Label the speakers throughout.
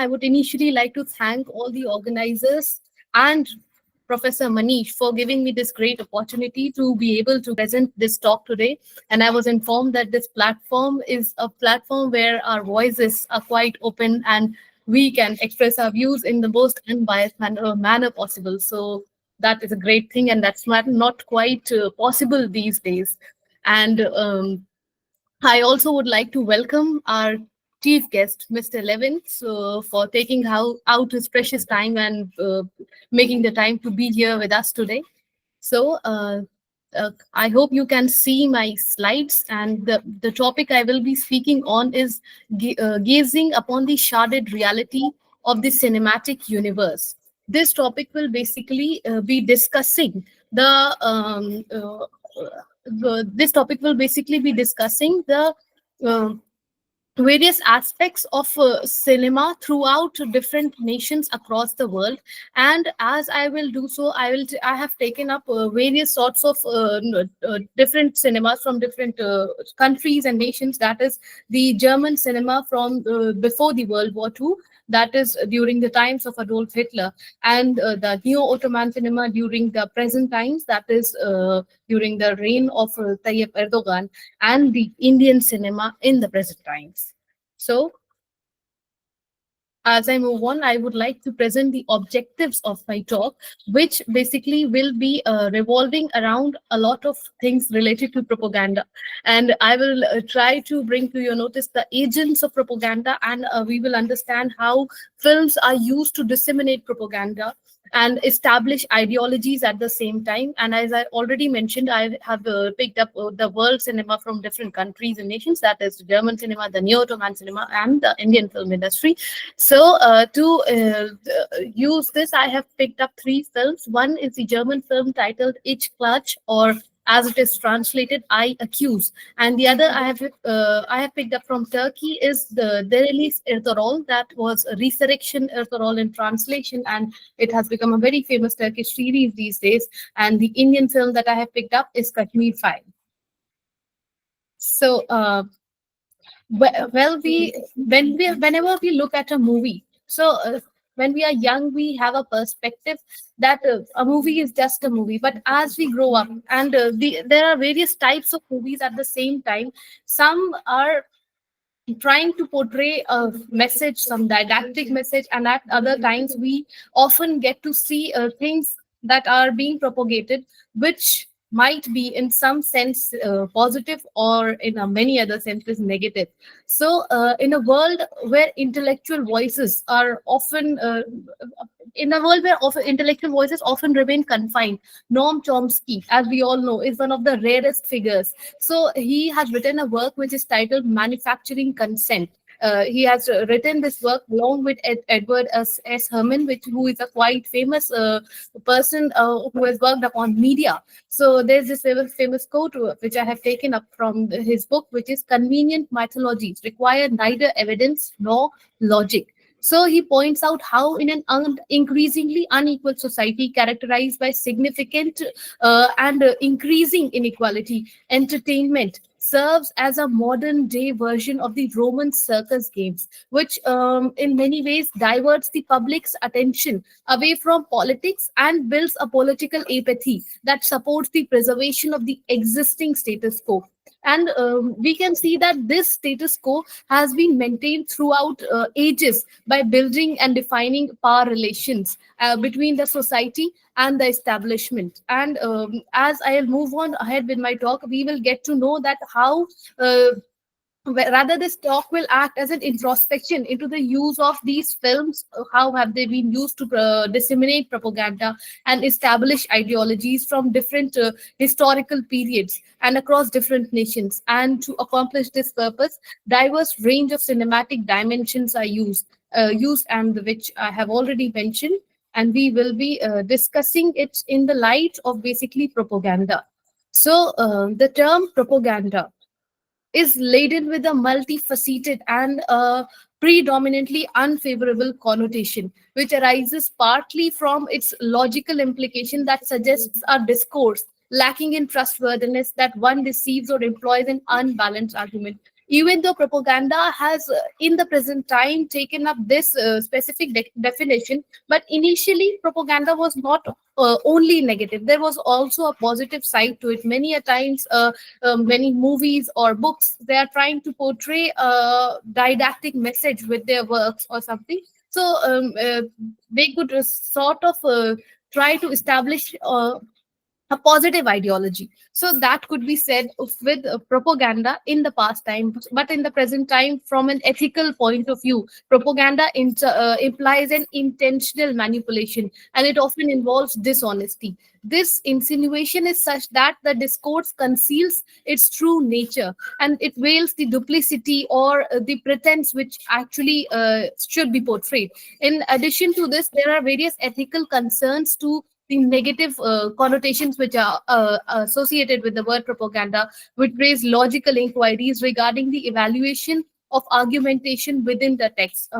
Speaker 1: I would initially like to thank all the organizers and Professor Manish for giving me this great opportunity to be able to present this talk today. And I was informed that this platform is a platform where our voices are quite open and we can express our views in the most unbiased manner possible. So that is a great thing, and that's not quite possible these days. And I also would like to welcome our chief guest, Mr. Levin, so for taking out his precious time and making the time to be here with us today. So I hope you can see my slides, and the topic I will be speaking on is gazing upon the sharded reality of the cinematic universe. This topic will basically be discussing this topic will basically be discussing the uh, various aspects of cinema throughout different nations across the world. And as I will do so, I have taken up various sorts of different cinemas from different countries and nations. That is the German cinema from before the World War II, that is during the times of Adolf Hitler, and the neo-Ottoman cinema during the present times, that is during the reign of Tayyip Erdogan, and the Indian cinema in the present times. So, as I move on, I would like to present the objectives of my talk, which basically will be revolving around a lot of things related to propaganda. And I will try to bring to your notice the agents of propaganda, and we will understand how films are used to disseminate propaganda and establish ideologies at the same time. And as I already mentioned, I have picked up the world cinema from different countries and nations, that is German cinema, the Neo-Ottoman cinema, and the Indian film industry. So to use this, I have picked up three films. One is the German film titled Ich Clutch, or as it is translated, I Accuse. And the other I have picked up from Turkey is the Derilis Ertuğrul. That was Resurrection Ertuğrul in translation, and it has become a very famous Turkish series these days. And the Indian film that I have picked up is Kashmir File. So whenever we look at a movie, so when we are young, we have a perspective that a movie is just a movie. But as we grow up, and there are various types of movies at the same time. Some are trying to portray a message, some didactic message, and at other times we often get to see things that are being propagated, which might be in some sense positive, or in many other senses negative. So in a world where intellectual voices are often in a world where intellectual voices often remain confined, Noam Chomsky, as we all know, is one of the rarest figures. So he has written a work which is titled Manufacturing Consent. He has written this work along with Edward S. Herman, who is a quite famous person who has worked upon media. So there's this famous quote which I have taken up from his book, which is "Convenient mythologies require neither evidence nor logic." So he points out how, in an increasingly unequal society characterized by significant and increasing inequality, entertainment serves as a modern day version of the Roman circus games, which in many ways diverts the public's attention away from politics and builds a political apathy that supports the preservation of the existing status quo. And we can see that this status quo has been maintained throughout ages by building and defining power relations between the society and the establishment. And as I'll move on ahead with my talk, we will get to know that how rather this talk will act as an introspection into the use of these films. How have they been used to disseminate propaganda and establish ideologies from different historical periods and across different nations. And to accomplish this purpose, diverse range of cinematic dimensions are used, and which I have already mentioned, and we will be discussing it in the light of basically propaganda. So the term propaganda is laden with a multifaceted and predominantly unfavorable connotation, which arises partly from its logical implication that suggests a discourse lacking in trustworthiness, that one deceives or employs an unbalanced argument. even though propaganda has in the present time taken up this specific definition, but initially propaganda was not only negative. There was also a positive side to it. Many a times many movies or books, they are trying to portray a didactic message with their works or something. So they could sort of try to establish a positive ideology. So that could be said with propaganda in the past time, but in the present time, from an ethical point of view, propaganda implies an intentional manipulation, and it often involves dishonesty. This insinuation is such that the discourse conceals its true nature, and it veils the duplicity or the pretense which actually should be portrayed. In addition to this, there are various ethical concerns to the negative connotations which are associated with the word propaganda, which raise logical inquiries regarding the evaluation of argumentation within the text.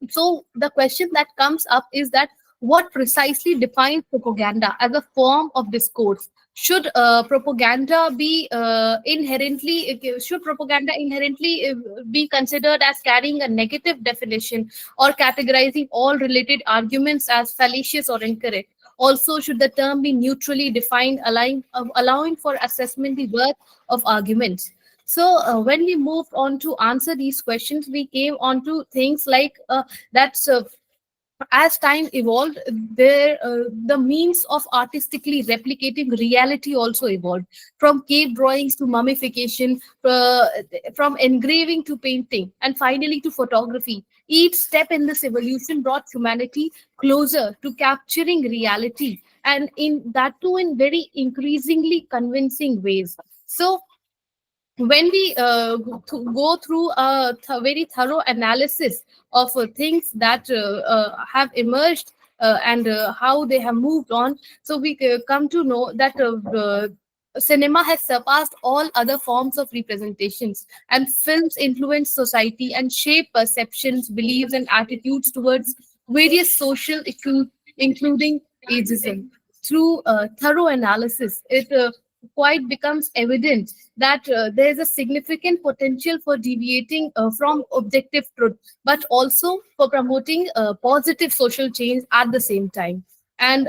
Speaker 1: So the question that comes up is that what precisely defines propaganda as a form of discourse? Should propaganda be should propaganda inherently be considered as carrying a negative definition, or categorizing all related arguments as fallacious or incorrect? Also, should the term be neutrally defined, allowing for assessment the worth of arguments? So, when we moved on to answer these questions, we came on to things like that's as time evolved, the means of artistically replicating reality also evolved, from cave drawings to mummification, from engraving to painting, and finally to photography. Each step in this evolution brought humanity closer to capturing reality, and in that too in very increasingly convincing ways. So when we go through a very thorough analysis of things that have emerged and how they have moved on, so we come to know that cinema has surpassed all other forms of representations, and films influence society and shape perceptions, beliefs, and attitudes towards various social issues, including ageism. Through thorough analysis, it quite becomes evident that there is a significant potential for deviating from objective truth, but also for promoting positive social change at the same time. And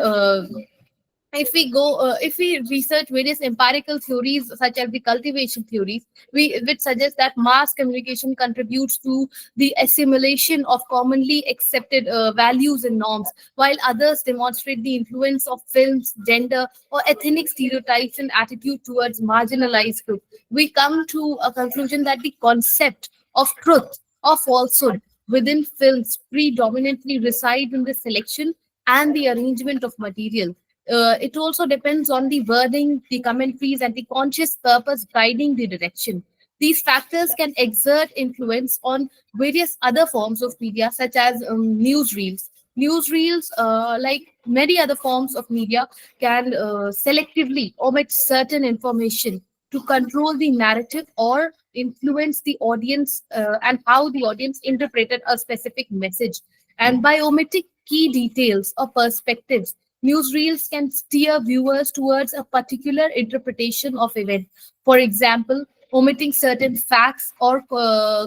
Speaker 1: if we research various empirical theories such as the cultivation theories, which suggest that mass communication contributes to the assimilation of commonly accepted values and norms, while others demonstrate the influence of films, gender, or ethnic stereotypes and attitude towards marginalized groups, we come to a conclusion that the concept of truth or falsehood within films predominantly reside in the selection and the arrangement of material. It also depends on the wording, the commentaries, and the conscious purpose guiding the direction. These factors can exert influence on various other forms of media, such as newsreels. Newsreels, like many other forms of media, can selectively omit certain information to control the narrative or influence the audience and how the audience interpreted a specific message. And by omitting key details or perspectives, newsreels can steer viewers towards a particular interpretation of event. For example, omitting certain facts or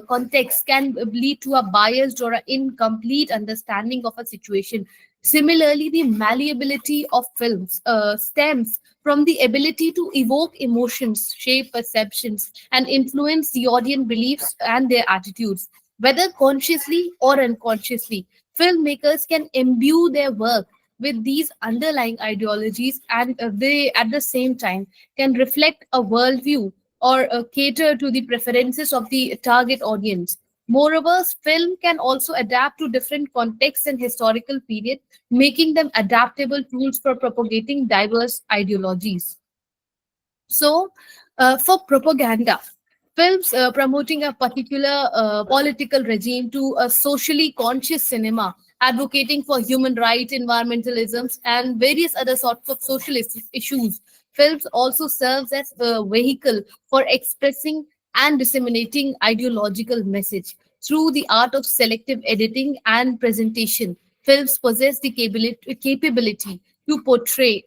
Speaker 1: context can lead to a biased or an incomplete understanding of a situation. Similarly, the malleability of films stems from the ability to evoke emotions, shape perceptions, and influence the audience beliefs and their attitudes. Whether consciously or unconsciously, filmmakers can imbue their work with these underlying ideologies, and they at the same time can reflect a worldview or cater to the preferences of the target audience. Moreover, film can also adapt to different contexts and historical periods, making them adaptable tools for propagating diverse ideologies. So, for propaganda, films promoting a particular political regime to a socially conscious cinema, advocating for human rights, environmentalism, and various other sorts of social issues. Films also serves as a vehicle for expressing and disseminating ideological message through the art of selective editing and presentation. Films possess the capability to portray.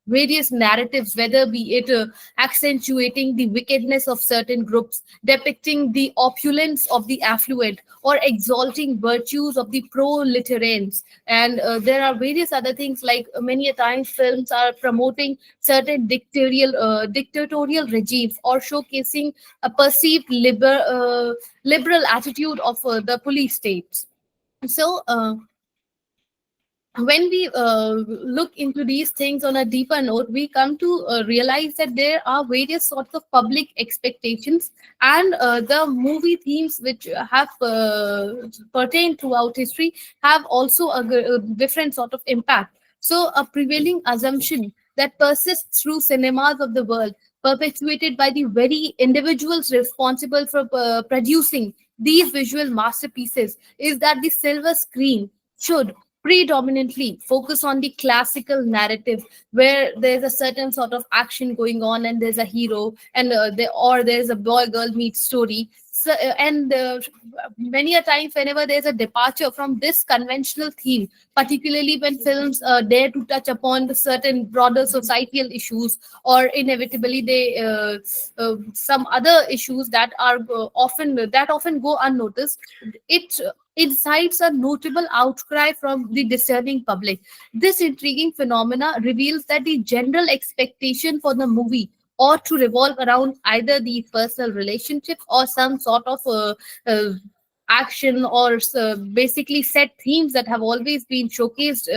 Speaker 1: various narratives, whether be it accentuating the wickedness of certain groups, depicting the opulence of the affluent, or exalting virtues of the proletarians. And there are various other things, like many a times films are promoting certain dictatorial regimes, or showcasing a perceived liberal attitude of the police states. So when we look into these things on a deeper note, we come to realize that there are various sorts of public expectations, and the movie themes which have pertained throughout history have also a different sort of impact. So, a prevailing assumption that persists through cinemas of the world, perpetuated by the very individuals responsible for producing these visual masterpieces, is that the silver screen should predominantly focus on the classical narrative, where there's a certain sort of action going on and there's a hero, and there's a boy girl meet story. So, and many a time whenever there's a departure from this conventional theme, particularly when films dare to touch upon the certain broader societal issues, or inevitably they some other issues that are often go unnoticed, it incites a notable outcry from the discerning public. This intriguing phenomena reveals that the general expectation for the movie ought to revolve around either the personal relationship or some sort of uh, action, or basically set themes that have always been showcased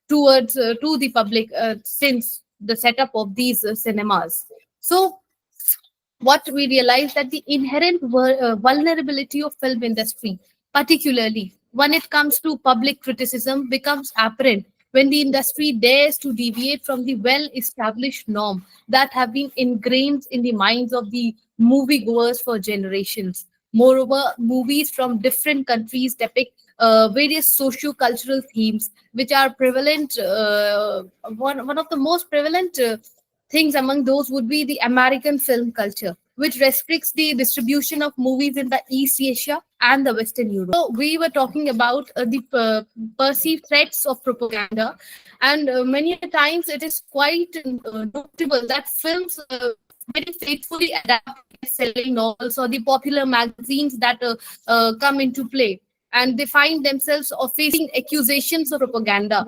Speaker 1: towards to the public since the setup of these cinemas. So what we realize, that the inherent vulnerability of film industry, particularly when it comes to public criticism, becomes apparent when the industry dares to deviate from the well established norm that have been ingrained in the minds of the moviegoers for generations. Moreover, movies from different countries depict various socio-cultural themes which are prevalent. One of the most prevalent things among those would be the American film culture, which restricts the distribution of movies in the East Asia and the Western Europe. So we were talking about the perceived threats of propaganda, and many a times it is quite notable that films very faithfully adapt selling novels or the popular magazines that come into play, and they find themselves of facing accusations of propaganda.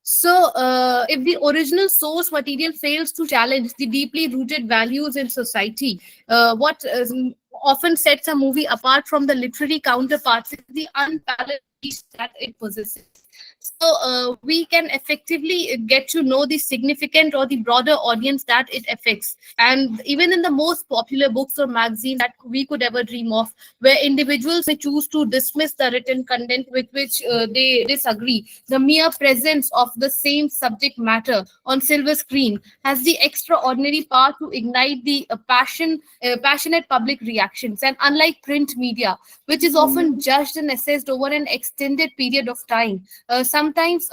Speaker 1: So, if the original source material fails to challenge the deeply rooted values in society, what often sets a movie apart from the literary counterparts is the unparalleled reach that it possesses. So, we can effectively get to know the significant or the broader audience that it affects. And even in the most popular books or magazines that we could ever dream of, where individuals may choose to dismiss the written content with which they disagree, the mere presence of the same subject matter on silver screen has the extraordinary power to ignite the passionate public reactions. And unlike print media, which is often judged and assessed over an extended period of time, sometimes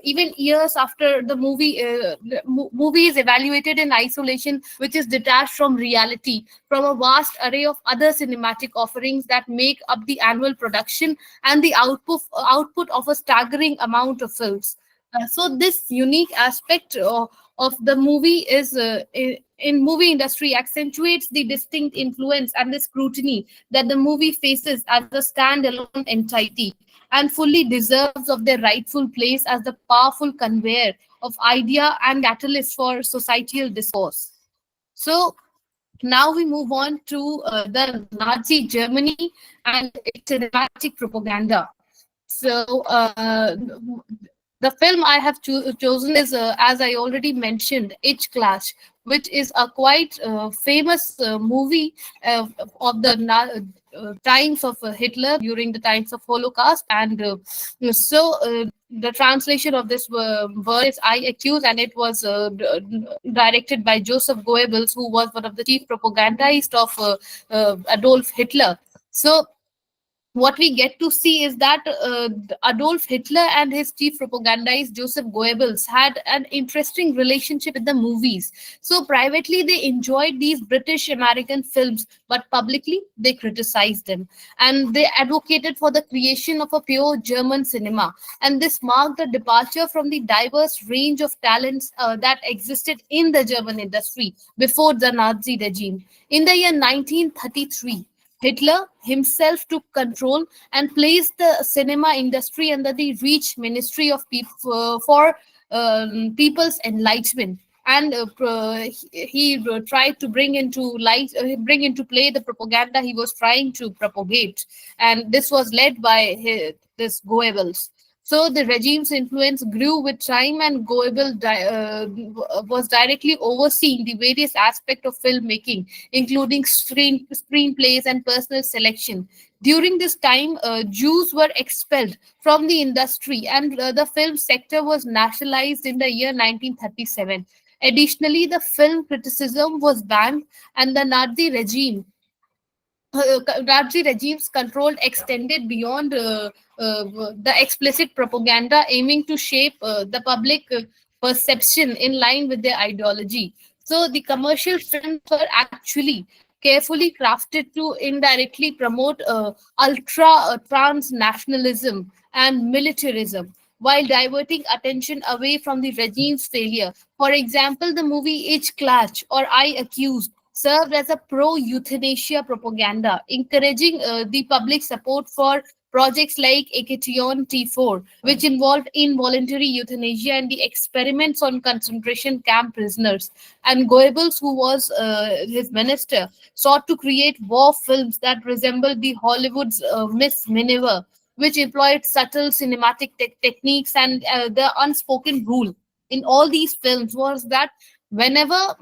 Speaker 1: even years after the movie is evaluated in isolation, which is detached from reality, from a vast array of other cinematic offerings that make up the annual production and the output of a staggering amount of films. So this unique aspect of the movie is in movie industry accentuates the distinct influence and the scrutiny that the movie faces as a standalone entity, and fully deserves of their rightful place as the powerful conveyor of idea and catalyst for societal discourse. So now we move on to the Nazi Germany and its cinematic propaganda. So the film I have chosen is, as I already mentioned, H Clash, which is a quite famous movie of the times of Hitler during the times of Holocaust, and the translation of this word is "I accuse," and it was directed by Joseph Goebbels, who was one of the chief propagandists of Adolf Hitler. So what we get to see is that Adolf Hitler and his chief propagandist Joseph Goebbels had an interesting relationship with the movies. So privately, they enjoyed these British American films, but publicly they criticized them, and they advocated for the creation of a pure German cinema. And this marked a departure from the diverse range of talents that existed in the German industry before the Nazi regime. In the year 1933. Hitler himself took control and placed the cinema industry under the Reich Ministry of for People's Enlightenment. And he tried to bring into play the propaganda he was trying to propagate, and this was led by this Goebbels. So the regime's influence grew with time, and was directly overseeing the various aspects of filmmaking, including screenplays and personal selection. During this time, Jews were expelled from the industry, and the film sector was nationalized in the year 1937. Additionally, the film criticism was banned, and the Nazi regime's control extended beyond the explicit propaganda, aiming to shape the public perception in line with their ideology. So the commercial films were actually carefully crafted to indirectly promote ultra transnationalism and militarism, while diverting attention away from the regime's failure. For example, the movie Ich Klatsch or I Accused served as a pro euthanasia propaganda, encouraging the public support for projects like Eketion T4, which involved involuntary euthanasia and the experiments on concentration camp prisoners. And Goebbels, who was his minister, sought to create war films that resembled the Hollywood's Miss Miniver, which employed subtle cinematic techniques. And the unspoken rule in all these films was that whenever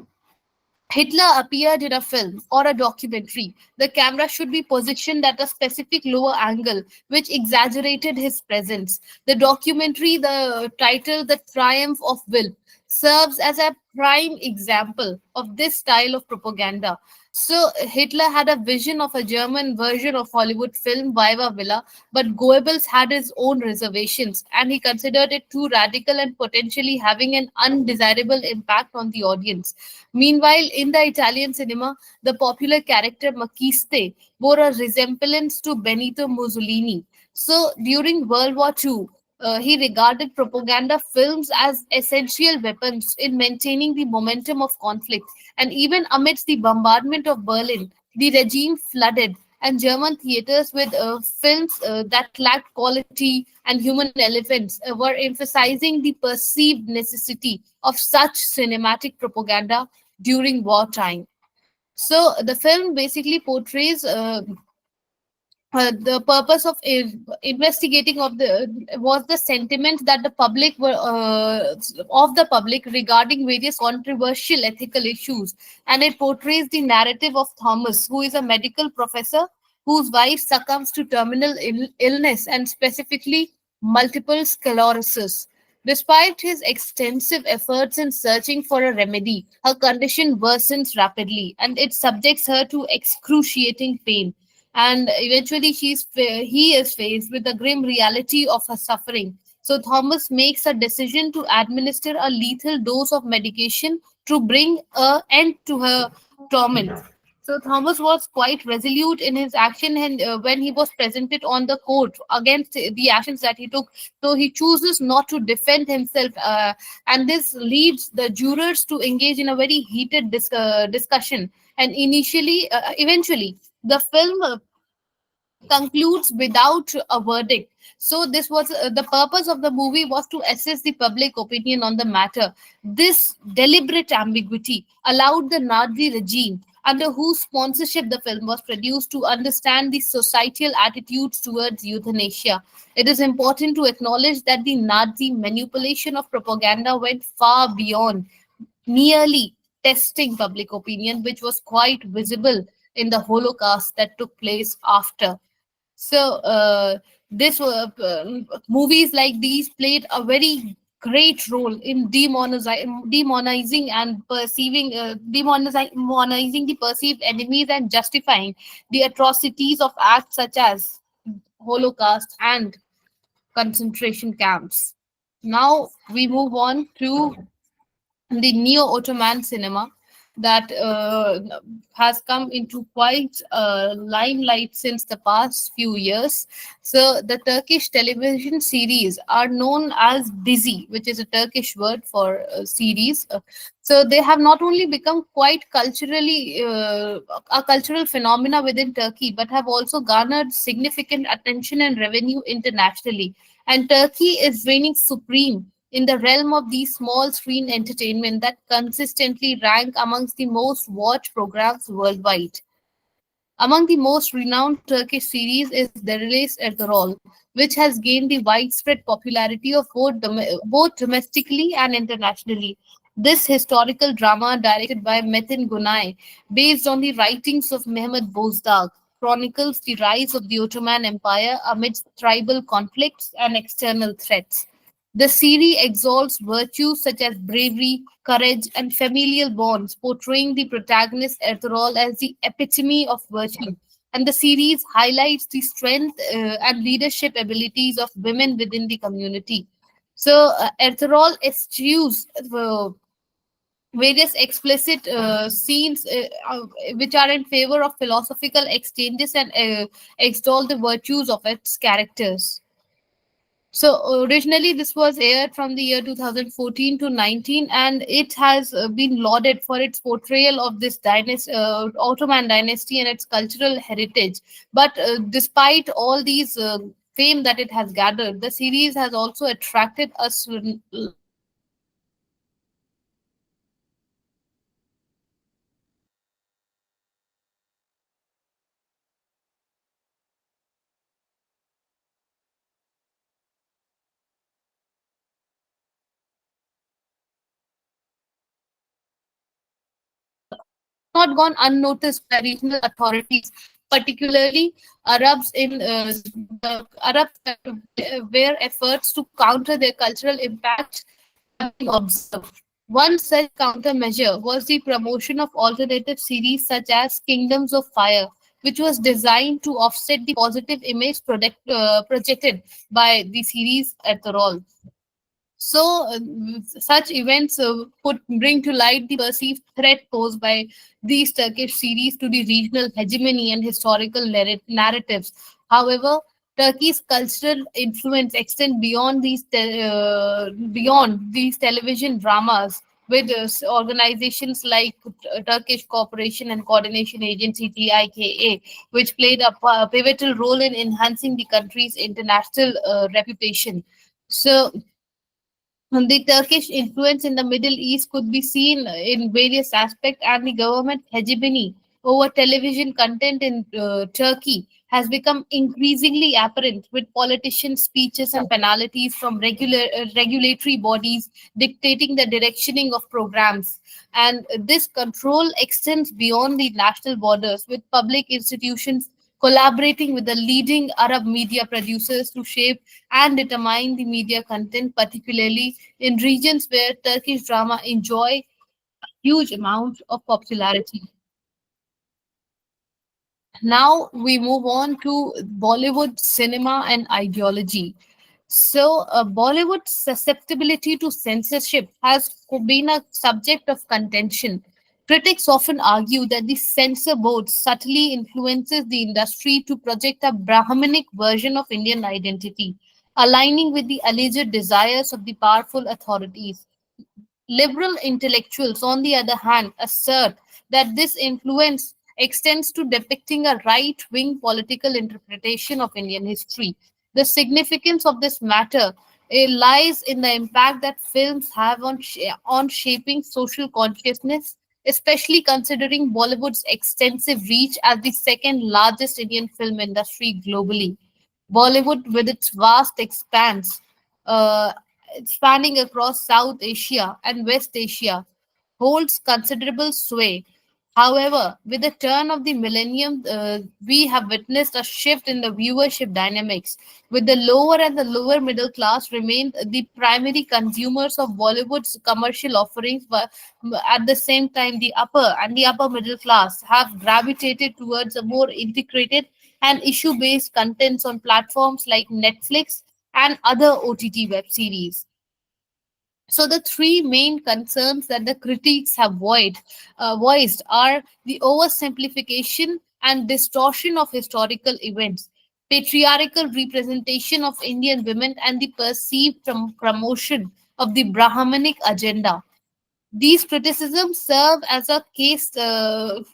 Speaker 1: Hitler appeared in a film or a documentary, the camera should be positioned at a specific lower angle, which exaggerated his presence. The documentary, the title The Triumph of Will, serves as a prime example of this style of propaganda. So Hitler had a vision of a German version of Hollywood film Viva Villa, but Goebbels had his own reservations, and he considered it too radical and potentially having an undesirable impact on the audience. Meanwhile, in the Italian cinema, the popular character Macchiste bore a resemblance to Benito Mussolini. So during World War II, he regarded propaganda films as essential weapons in maintaining the momentum of conflict. And even amidst the bombardment of Berlin, the regime flooded and German theaters with films that lacked quality and human elements were emphasizing the perceived necessity of such cinematic propaganda during wartime. So the film basically portrays the purpose of investigating of the was the sentiment that the public were of the public regarding various controversial ethical issues, and it portrays the narrative of Thomas, who is a medical professor whose wife succumbs to terminal illness, and specifically multiple sclerosis. Despite his extensive efforts in searching for a remedy, her condition worsens rapidly, and it subjects her to excruciating pain. And eventually he is faced with the grim reality of her suffering. So Thomas makes a decision to administer a lethal dose of medication to bring an end to her torment. So Thomas was quite resolute in his action, and when he was presented on the court against the actions that he took, so he chooses not to defend himself, and this leads the jurors to engage in a very heated discussion. And eventually, the film concludes without a verdict. So this was the purpose of the movie was to assess the public opinion on the matter. This deliberate ambiguity allowed the Nazi regime, under whose sponsorship the film was produced, to understand the societal attitudes towards euthanasia. It is important to acknowledge that the Nazi manipulation of propaganda went far beyond merely testing public opinion, which was quite visible in the Holocaust that took place after. So this movies like these played a very great role in demonizing and demonizing the perceived enemies and justifying the atrocities of acts such as. Holocaust, and concentration camps. Now we move on to the neo-Ottoman cinema that has come into quite limelight since the past few years. So the Turkish television series are known as dizi, which is a Turkish word for series. So they have not only become quite culturally a cultural phenomena within Turkey, but have also garnered significant attention and revenue internationally. And Turkey is reigning supreme in the realm of these small screen entertainment that consistently rank amongst the most watched programs worldwide. Among the most renowned Turkish series is Derilis Ertuğrul, which has gained the widespread popularity of both domestically and internationally. This historical drama, directed by Metin Gunay, based on the writings of Mehmet Bozdağ, chronicles the rise of the Ottoman Empire amidst tribal conflicts and external threats. The series exalts virtues such as bravery, courage, and familial bonds, portraying the protagonist Ertuğrul as the epitome of virtue. And the series highlights the strength and leadership abilities of women within the community. So, Ertuğrul eschews various explicit scenes which are in favor of philosophical exchanges and extol the virtues of its characters. So originally, this was aired from the year 2014 to 19, and it has been lauded for its portrayal of this Ottoman dynasty and its cultural heritage. But despite all these fame that it has gathered, the series has also attracted a large number of international audiences. Not gone unnoticed by regional authorities, particularly Arabs in the Arabs, where efforts to counter their cultural impact have been observed. One such countermeasure was the promotion of alternative series such as Kingdoms of Fire, which was designed to offset the positive image projected by the series at the role. So, such events put bring to light the perceived threat posed by these Turkish series to the regional hegemony and historical narratives. However, Turkey's cultural influence extends beyond these television dramas, with organizations like Turkish Cooperation and Coordination Agency (TIKA), which played a pivotal role in enhancing the country's international reputation. So, the Turkish influence in the Middle East could be seen in various aspects, and the government hegemony over television content in Turkey has become increasingly apparent, with politicians' speeches and penalties from regulatory bodies dictating the directioning of programs. And this control extends beyond the national borders, with public institutions collaborating with the leading Arab media producers to shape and determine the media content, particularly in regions where Turkish drama enjoy huge amount of popularity. Now we move on to Bollywood cinema and ideology. So, Bollywood's susceptibility to censorship has been a subject of contention. Critics often argue that the censor board subtly influences the industry to project a Brahminic version of Indian identity, aligning with the alleged desires of the powerful authorities. Liberal intellectuals, on the other hand, assert that this influence extends to depicting a right wing political interpretation of Indian history. The significance of this matter lies in the impact that films have on shaping social consciousness, especially considering Bollywood's extensive reach as the second largest Indian film industry globally. Bollywood, with its vast expanse, uh, spanning across South Asia and West Asia, holds considerable sway. However, with the turn of the millennium, we have witnessed a shift in the viewership dynamics, with the lower and the lower middle class remain the primary consumers of Bollywood's commercial offerings, but at the same time, the upper and the upper middle class have gravitated towards a more integrated and issue based contents on platforms like Netflix and other OTT web series. So the three main concerns that the critics have voiced are the oversimplification and distortion of historical events, patriarchal representation of Indian women, and the perceived promotion of the Brahmanic agenda. These criticisms serve as a case to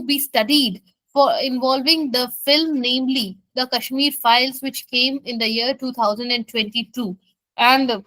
Speaker 1: be studied for involving the film, namely the Kashmir Files, which came in the year 2022. And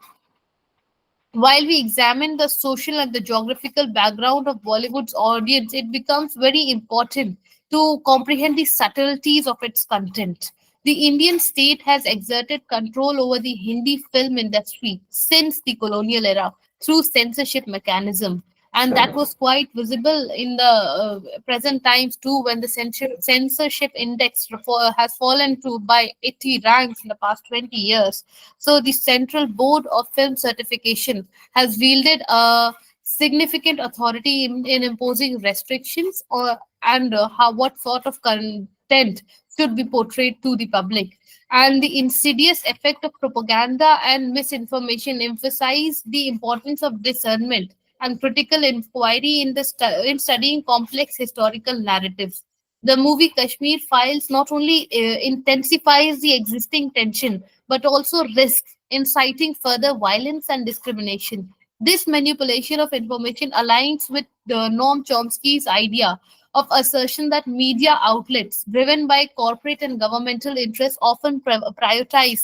Speaker 1: while we examine the social and the geographical background of Bollywood's audience, it becomes very important to comprehend the subtleties of its content. The Indian state has exerted control over the Hindi film industry since the colonial era through censorship mechanism. And that was quite visible in the present times too, when the censorship index has fallen to by 80 ranks in the past 20 years. So the Central Board of Film Certification has wielded a significant authority in imposing restrictions or and how what sort of content should be portrayed to the public. And the insidious effect of propaganda and misinformation emphasize the importance of discernment and critical inquiry in in studying complex historical narratives. The movie Kashmir Files not only intensifies the existing tension but also risks inciting further violence and discrimination. This manipulation of information aligns with the Noam Chomsky's idea of assertion that media outlets driven by corporate and governmental interests often prioritize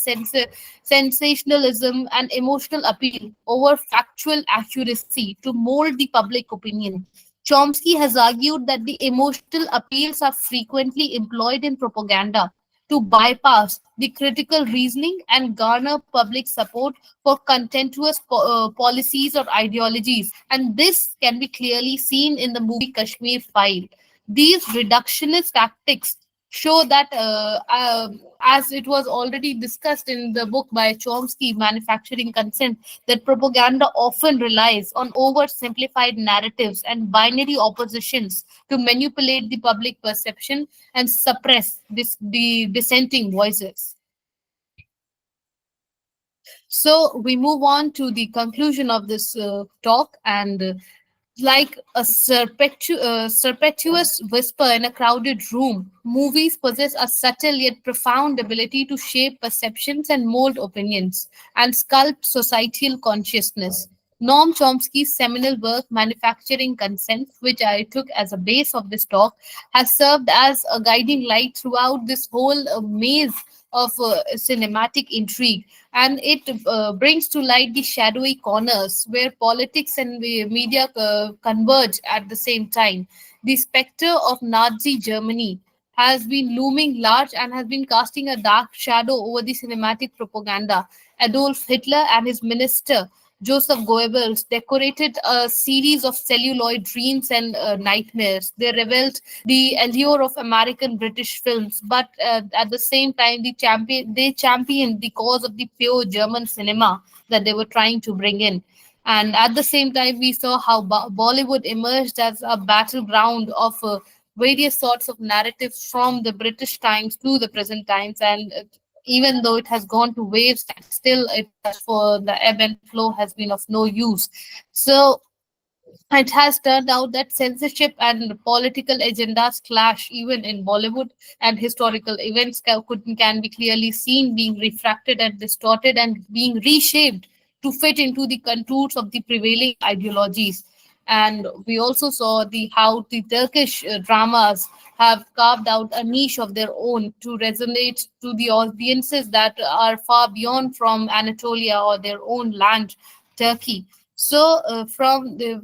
Speaker 1: sensationalism and emotional appeal over factual accuracy to mold the public opinion. Chomsky has argued that the emotional appeals are frequently employed in propaganda to bypass the critical reasoning and garner public support for contentious policies or ideologies. And this can be clearly seen in the movie Kashmir File. These reductionist tactics show that, as it was already discussed in the book by Chomsky, Manufacturing Consent, that propaganda often relies on oversimplified narratives and binary oppositions to manipulate the public perception and suppress the dissenting voices. So we move on to the conclusion of this talk, and like a serpentous whisper in a crowded room, movies possess a subtle yet profound ability to shape perceptions and mold opinions and sculpt societal consciousness. Noam Chomsky's seminal work, Manufacturing Consent, which I took as a base of this talk, has served as a guiding light throughout this whole maze of cinematic intrigue, and it brings to light the shadowy corners where politics and the media converge at the same time. The specter of Nazi Germany has been looming large and has been casting a dark shadow over the cinematic propaganda. Adolf Hitler and his minister Joseph Goebbels decorated a series of celluloid dreams and nightmares. They revealed the allure of American British films, but at the same time, they championed the cause of the pure German cinema that they were trying to bring in. And at the same time, we saw how Bollywood emerged as a battleground of various sorts of narratives from the British times to the present times. And even though it has gone to waves, still it has for the ebb and flow has been of no use. So it has turned out that censorship and political agendas clash even in Bollywood, and historical events can be clearly seen being refracted and distorted and being reshaped to fit into the contours of the prevailing ideologies. And we also saw the how the Turkish dramas have carved out a niche of their own to resonate to the audiences that are far beyond from Anatolia or their own land, Turkey. So,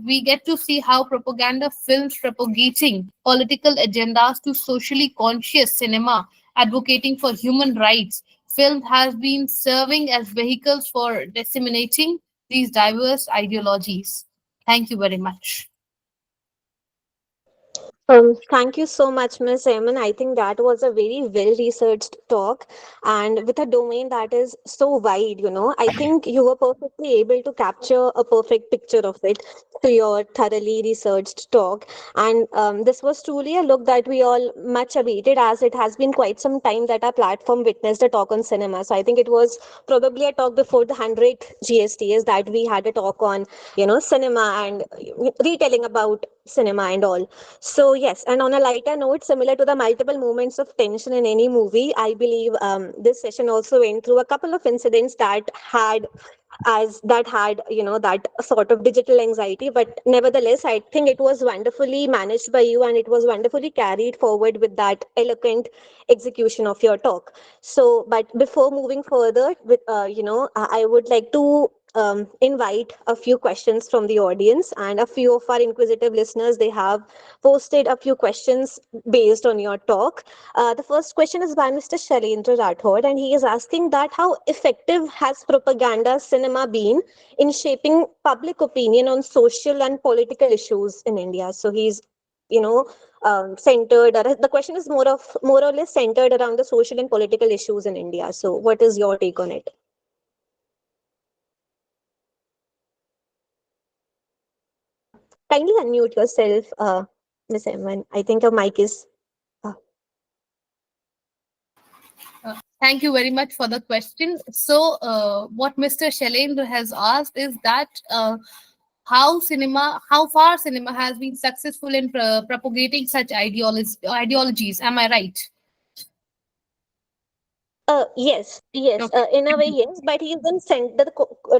Speaker 1: we get to see how propaganda films propagating political agendas to socially conscious cinema, advocating for human rights. Film has been serving as vehicles for disseminating these diverse ideologies. Thank you very much.
Speaker 2: Thank you so much, Miss Eamon. I think that was a very well researched talk, and with a domain that is so wide, I think you were perfectly able to capture a perfect picture of it to your thoroughly researched talk. And this was truly a look that we all much awaited, as it has been quite some time that our platform witnessed a talk on cinema. So I think it was probably a talk before the 100th GSTS that we had a talk on, cinema and retelling about cinema and all. So yes, and on a lighter note, similar to the multiple moments of tension in any movie, I believe this session also went through a couple of incidents that had sort of digital anxiety. But nevertheless, I think it was wonderfully managed by you, and it was wonderfully carried forward with that eloquent execution of your talk. So, but before moving further, with I would like to invite a few questions from the audience, and a few of our inquisitive listeners, they have posted a few questions based on your talk. The first question is by Mr. Shalendra Rathod, and he is asking that how effective has propaganda cinema been in shaping public opinion on social and political issues in India? So he's, you know, centered. The question is more or less centered around the social and political issues in India. So, what is your take on it? Kindly unmute yourself, Miss Evan. I think your mic is. Uh,
Speaker 1: Thank you very much for the question. So, what Mr. Shailendra has asked is that how far cinema has been successful in propagating such ideologies. Am I right?
Speaker 2: yes, yes.
Speaker 1: Okay.
Speaker 2: In a
Speaker 1: Thank
Speaker 2: way,
Speaker 1: you.
Speaker 2: yes. But he's then sent the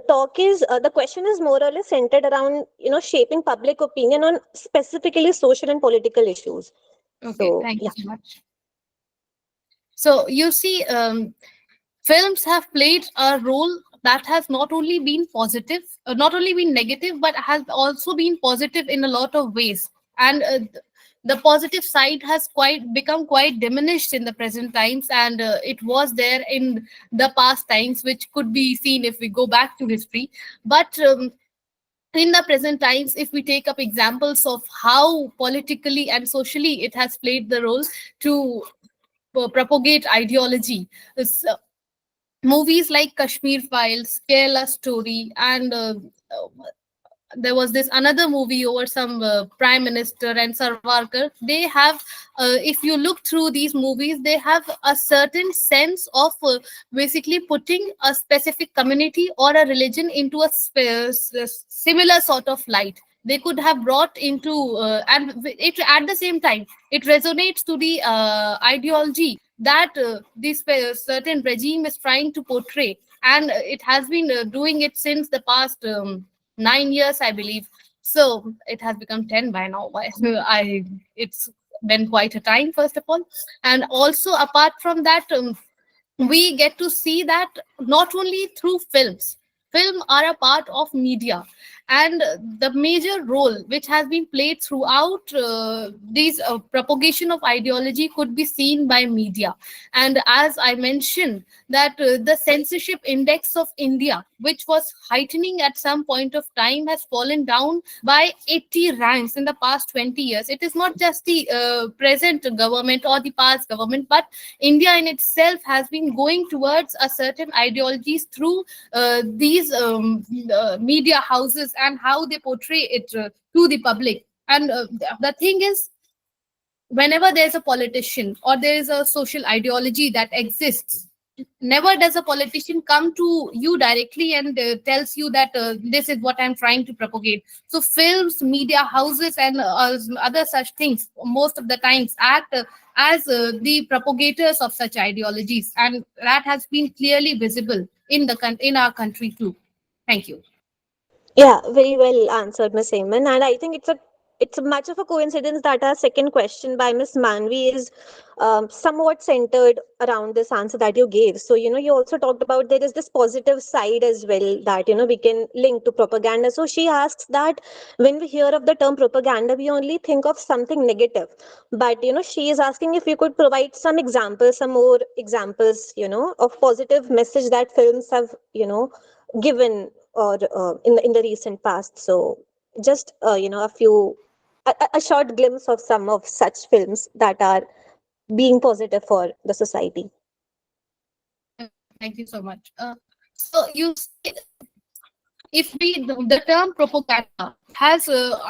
Speaker 2: talk is the question is more or less centered around shaping public opinion on specifically social and political issues.
Speaker 1: Okay.
Speaker 2: So
Speaker 1: Thank you
Speaker 2: yeah.
Speaker 1: so much. So you see, films have played a role that has not only been positive, not only been negative, but has also been positive in a lot of ways. And the positive side has quite become quite diminished in the present times, and it was there in the past times, which could be seen if we go back to history. But in the present times, if we take up examples of how politically and socially it has played the role to propagate ideology, movies like Kashmir Files, Kerala Story, and there was this another movie over some prime minister and Sarwarkar. They have, if you look through these movies, they have a certain sense of basically putting a specific community or a religion into a similar sort of light. They could have brought into and it at the same time it resonates to the ideology that this certain regime is trying to portray, and it has been doing it since the past 9 years, I believe. So it has become 10 by now. I It's been quite a time, first of all. And also, apart from that, we get to see that not only through film are a part of media, and the major role which has been played throughout these propagation of ideology could be seen by media. And as I mentioned that the censorship index of India, which was heightening at some point of time, has fallen down by 80 ranks in the past 20 years. It is not just the present government or the past government, but India in itself has been going towards a certain ideologies through these media houses and how they portray it to the public. And the thing is, whenever there's a politician or there is a social ideology that exists, never does a politician come to you directly and tells you that this is what I'm trying to propagate. So films, media houses, and other such things most of the times act as the propagators of such ideologies, and that has been clearly visible in in our country too. Thank you.
Speaker 2: Yeah, very well answered, Miss Heyman. And I think it's much of a coincidence that our second question by Miss Manvi is somewhat centered around this answer that you gave. So, you also talked about there is this positive side as well that, we can link to propaganda. So she asks that when we hear of the term propaganda, we only think of something negative. But, she is asking if you could provide some examples, some more examples, of positive message that films have, given or in the recent past. So just a few a short glimpse of some of such films that are being positive for the society.
Speaker 1: Thank you so much. So you see, if we the term propaganda has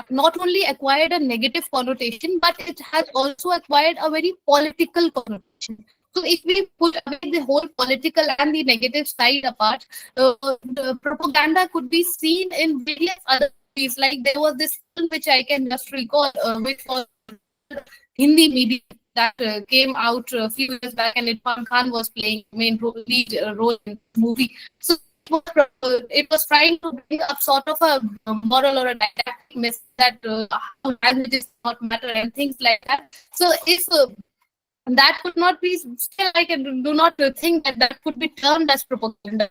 Speaker 1: not only acquired a negative connotation, but it has also acquired a very political connotation. So if we put away the whole political and the negative side apart, the propaganda could be seen in various other movies. Like there was this film which I can just recall, which was Hindi medium, that came out a few years back, and Irfan Khan was playing lead role in the movie. So it was trying to bring up sort of a moral or a didactic message that how languages not matter and things like that. So if that could not be, still I can do not think that that could be termed as propaganda.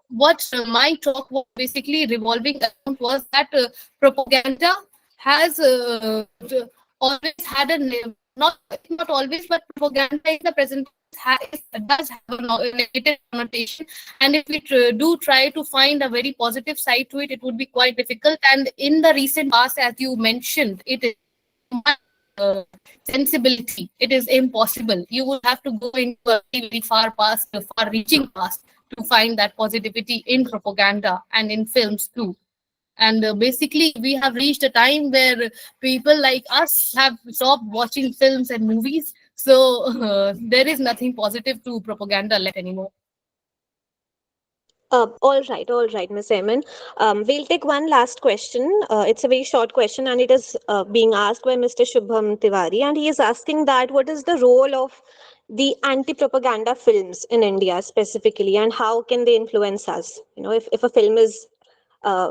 Speaker 1: What my talk was basically revolving around was that propaganda has always had a not always, but propaganda in the present does have a negative connotation. And if we do try to find a very positive side to it, it would be quite difficult. And in the recent past, as you mentioned, it is uh, sensibility. It is impossible. You would have to go into a very, very far past, far reaching past to find that positivity in propaganda and in films too. And basically, we have reached a time where people like us have stopped watching films and movies. So there is nothing positive to propaganda left anymore.
Speaker 2: All right, Miss Eamon. We'll take one last question. It's a very short question, and it is being asked by Mr. Shubham Tiwari, and he is asking that what is the role of the anti-propaganda films in India specifically, and how can they influence us? You know, if a film is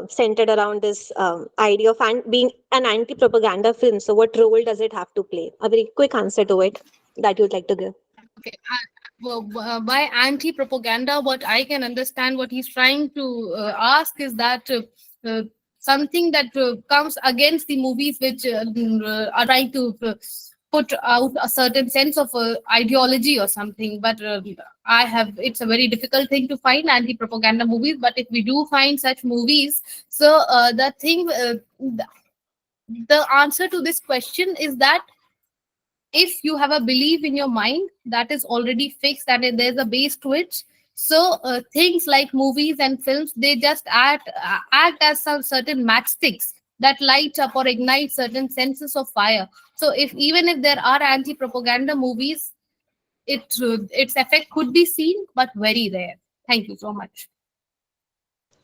Speaker 2: centered around this idea of being an anti-propaganda film, so what role does it have to play? A very quick answer to it that you'd like to give.
Speaker 1: Okay. By anti-propaganda, what I can understand, what he's trying to ask is that uh, something that comes against the movies which are trying to put out a certain sense of ideology or something. But it's a very difficult thing to find anti-propaganda movies. But if we do find such movies, so the answer to this question is that if you have a belief in your mind that is already fixed and there's a base to it, so things like movies and films, they just act as some certain matchsticks that light up or ignite certain senses of fire. So if even if there are anti propaganda movies, its effect could be seen but very rare. Thank you so much.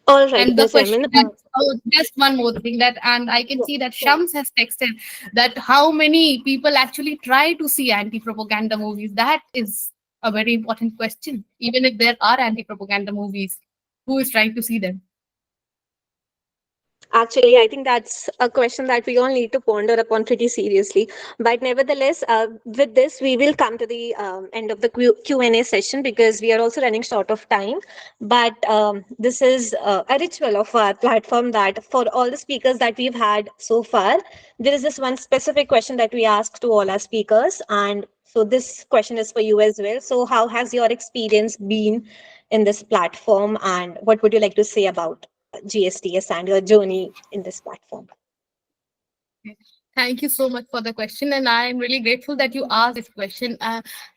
Speaker 2: All right,
Speaker 1: And the
Speaker 2: Miss
Speaker 1: question
Speaker 2: Eamon.
Speaker 1: that, oh, just one more thing that, and I can
Speaker 2: Yeah,
Speaker 1: see that
Speaker 2: sure.
Speaker 1: Shams has texted that how many people actually try to see anti-propaganda movies. That is a very important question. Even if there are anti-propaganda movies, who is trying to see them?
Speaker 2: Actually, I think that's a question that we all need to ponder upon pretty seriously. But nevertheless, with this, we will come to the end of the Q&A session because we are also running short of time. But this is a ritual of our platform that for all the speakers that we've had so far, there is this one specific question that we ask to all our speakers. And so this question is for you as well. So how has your experience been in this platform and what would you like to say about GSTS and your journey in this platform?
Speaker 1: Thank you so much for the question, and I am really grateful that you asked this question.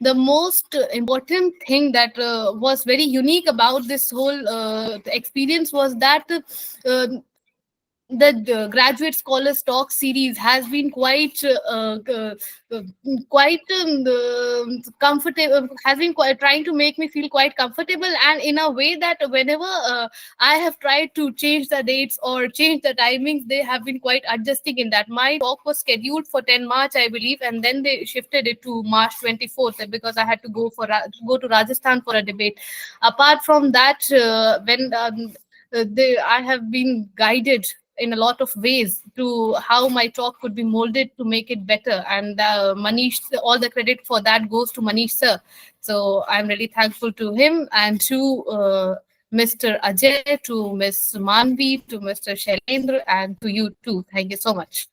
Speaker 1: The most important thing that was very unique about this whole experience was that the graduate scholars talk series has been uh, quite comfortable, has been quite trying to make me feel quite comfortable, and in a way that whenever I have tried to change the dates or change the timings, they have been quite adjusting in that. My talk was scheduled for 10 March, I believe, and then they shifted it to March 24th because I had to go to Rajasthan for a debate. Apart from that, when I have been guided in a lot of ways to how my talk could be molded to make it better. And Manish, all the credit for that goes to Manish sir. So I'm really thankful to him and to Mr. Ajay, to Miss Manvi, to Mr. Shailendra, and to you too. Thank you so much.